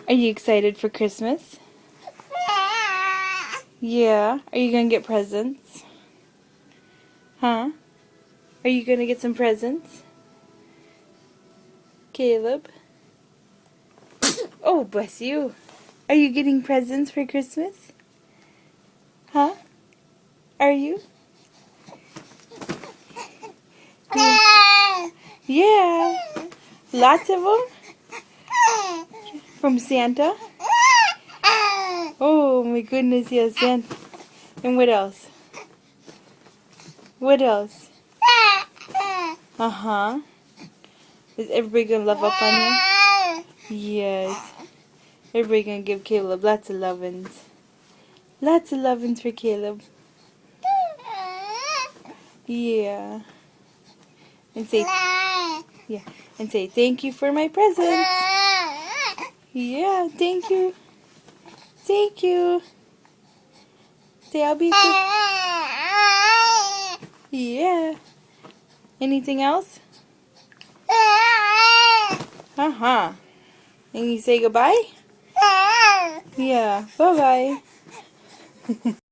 Are you excited for Christmas? Yeah. Are you going to get presents? Huh? Are you going to get some presents? Caleb? Oh, bless you. Are you getting presents for Christmas? Huh? Are you? Yeah. Lots of them? From Santa? Oh my goodness, yes, Santa. And what else? What else? Uh-huh. Is everybody gonna love up on him? Yes. Everybody gonna give Caleb lots of lovin's. Lots of lovin's for Caleb. Yeah. And say and say thank you for my presents. Yeah, thank you. Thank you. Say I'll be good. Yeah. Anything else? Uh-huh. And you say goodbye? Yeah. Bye-bye.